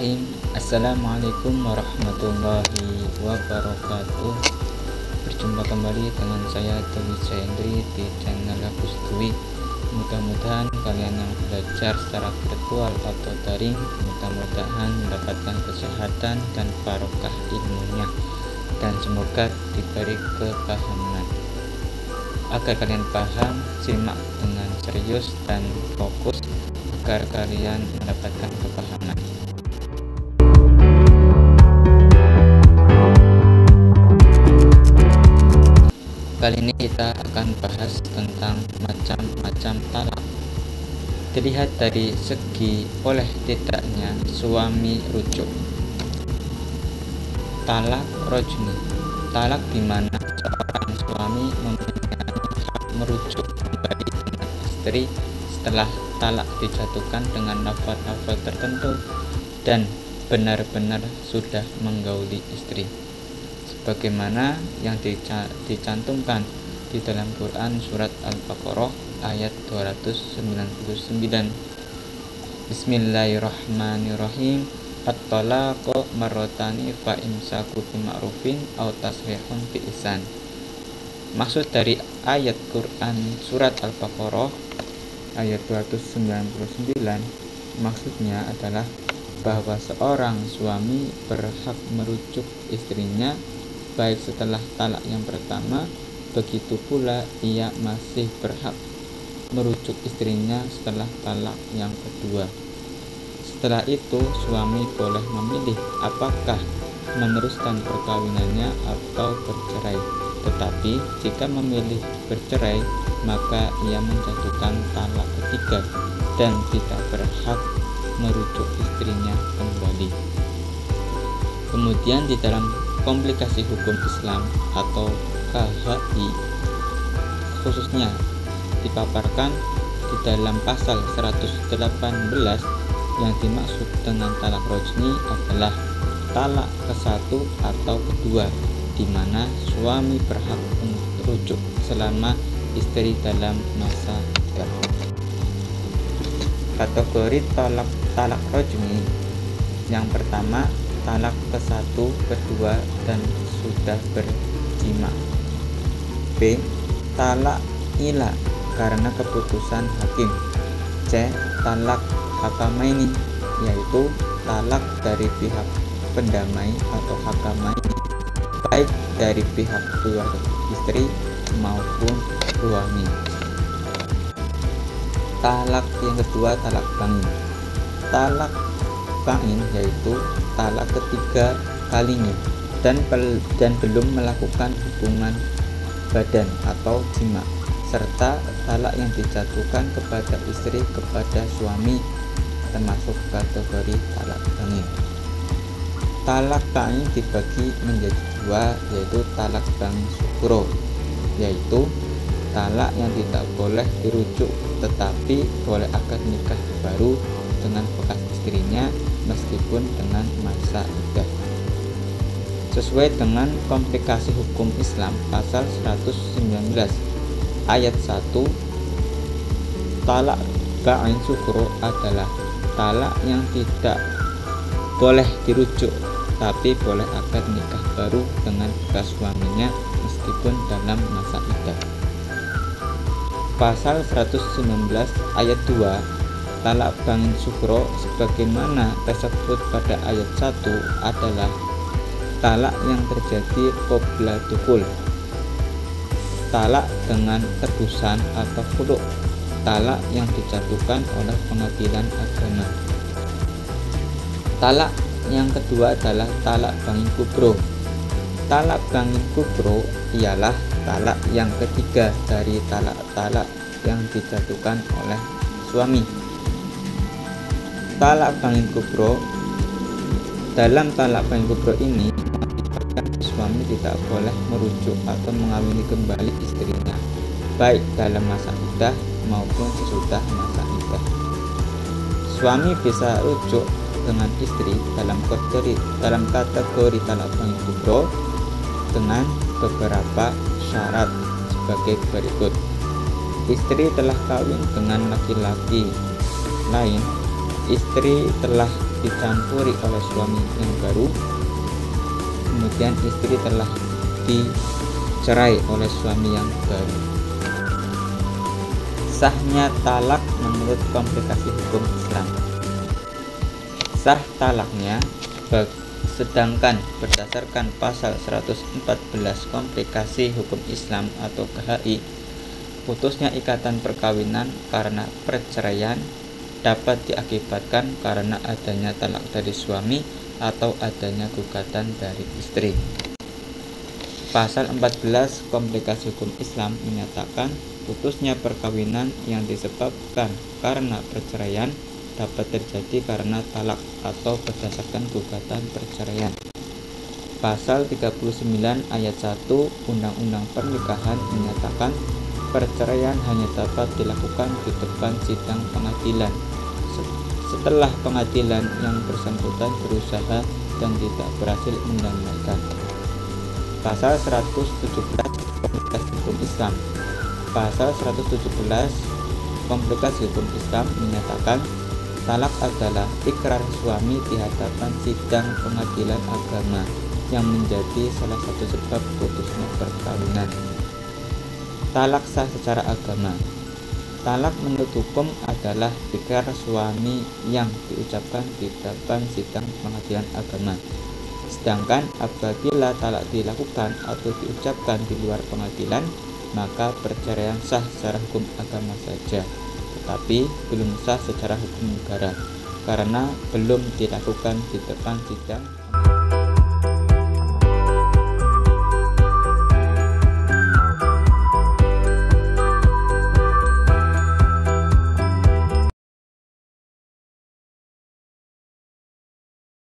Bismillahirrahmanirrahim. Assalamualaikum warahmatullahi wabarakatuh. Berjumpa kembali dengan saya Dwi Jayendri di channel Agus Dwi. Mudah-mudahan kalian yang belajar secara virtual atau daring mudah-mudahan mendapatkan kesehatan dan barokah ilmunya, dan semoga diberi kepahaman. Agar kalian paham, simak dengan serius dan fokus agar kalian mendapatkan kepahaman. Kali ini kita akan bahas tentang macam-macam talak. Dilihat dari segi boleh tidaknya suami rujuk. Talak rojmi, talak di mana seorang suami mempunyai hak merujuk kembali dengan istri setelah talak dijatuhkan dengan lafaz-lafaz tertentu dan benar-benar sudah menggauli istri, sebagaimana yang dicantumkan di dalam Quran surat Al-Baqarah ayat 299. Bismillahirrahmanirrahim. At-talaqu marratani fa imsaku bima'rufin aw tasrihun bi ihsan. Maksud dari ayat Quran surat Al-Baqarah ayat 299 maksudnya adalah bahwa seorang suami berhak merujuk istrinya baik setelah talak yang pertama, begitu pula ia masih berhak merujuk istrinya setelah talak yang kedua. Setelah itu suami boleh memilih apakah meneruskan perkawinannya atau bercerai. Tetapi jika memilih bercerai, maka ia menjatuhkan talak ketiga dan tidak berhak merujuk istrinya kembali. Kemudian di dalam komplikasi hukum Islam atau KHI khususnya dipaparkan di dalam pasal 118 yang dimaksud dengan talak rojmi adalah talak ke-1 atau kedua, di mana suami berhak merujuk selama istri dalam masa iddah. Kategori talak rojmi yang pertama, talak ke-1, kedua, dan sudah berjima. B. Talak ila karena keputusan hakim. C. Talak hakamaini, yaitu talak dari pihak pendamai atau hakamaini, baik dari pihak keluarga istri maupun suami. Talak yang kedua, talak bangin. Talak bangin yaitu talak ketiga kalinya dan belum melakukan hubungan badan atau jima, serta talak yang dijatuhkan kepada istri kepada suami termasuk kategori talak bangin. Talak bangin dibagi menjadi dua, yaitu talak bangin sugro, yaitu talak yang tidak boleh dirujuk tetapi boleh akad nikah baru dengan bekas istrinya meskipun dengan masa iddah. Sesuai dengan komplikasi hukum Islam pasal 119 ayat 1, talak ba'in sugro adalah talak yang tidak boleh dirujuk tapi boleh akad nikah baru dengan bekas suaminya meskipun dalam masa iddah. Pasal 119 ayat 2, talak bangin sugro sebagaimana tersebut pada ayat 1 adalah talak yang terjadi qabla dukul, talak dengan tebusan atau khulu', talak yang dijatuhkan oleh pengadilan agama. Talak yang kedua adalah talak bangin kubro. Talak bangin kubro ialah talak yang ketiga dari talak-talak yang dijatuhkan oleh suami. Talak bangin kubro, dalam talak bangin kubro ini suami tidak boleh merujuk atau mengawini kembali istrinya baik dalam masa iddah maupun sesudah masa iddah. Suami bisa rujuk dengan istri dalam kategori talak bangin kubro dengan beberapa syarat sebagai berikut. Istri telah kawin dengan laki-laki lain, istri telah dicampuri oleh suami yang baru, kemudian istri telah dicerai oleh suami yang baru. Sahnya talak menurut komplikasi hukum Islam. Sah talaknya sedangkan berdasarkan pasal 114 komplikasi hukum Islam atau KHI, putusnya ikatan perkawinan karena perceraian dapat diakibatkan karena adanya talak dari suami atau adanya gugatan dari istri. Pasal 14 komplikasi hukum Islam menyatakan putusnya perkawinan yang disebabkan karena perceraian dapat terjadi karena talak atau berdasarkan gugatan perceraian. Pasal 39 ayat 1 Undang-Undang Pernikahan menyatakan perceraian hanya dapat dilakukan di depan sidang pengadilan setelah pengadilan yang bersangkutan berusaha dan tidak berhasil mendamaikan. Pasal 117 komplikasi hukum Islam. Pasal 117 komplikasi hukum Islam menyatakan talak adalah ikrar suami di hadapan sidang pengadilan agama yang menjadi salah satu sebab putusnya perkawinan. Talak sah secara agama. Talak menurut hukum adalah ikrar suami yang diucapkan di depan sidang pengadilan agama. Sedangkan apabila talak dilakukan atau diucapkan di luar pengadilan, maka perceraian sah secara hukum agama saja, tetapi belum sah secara hukum negara karena belum dilakukan di depan sidang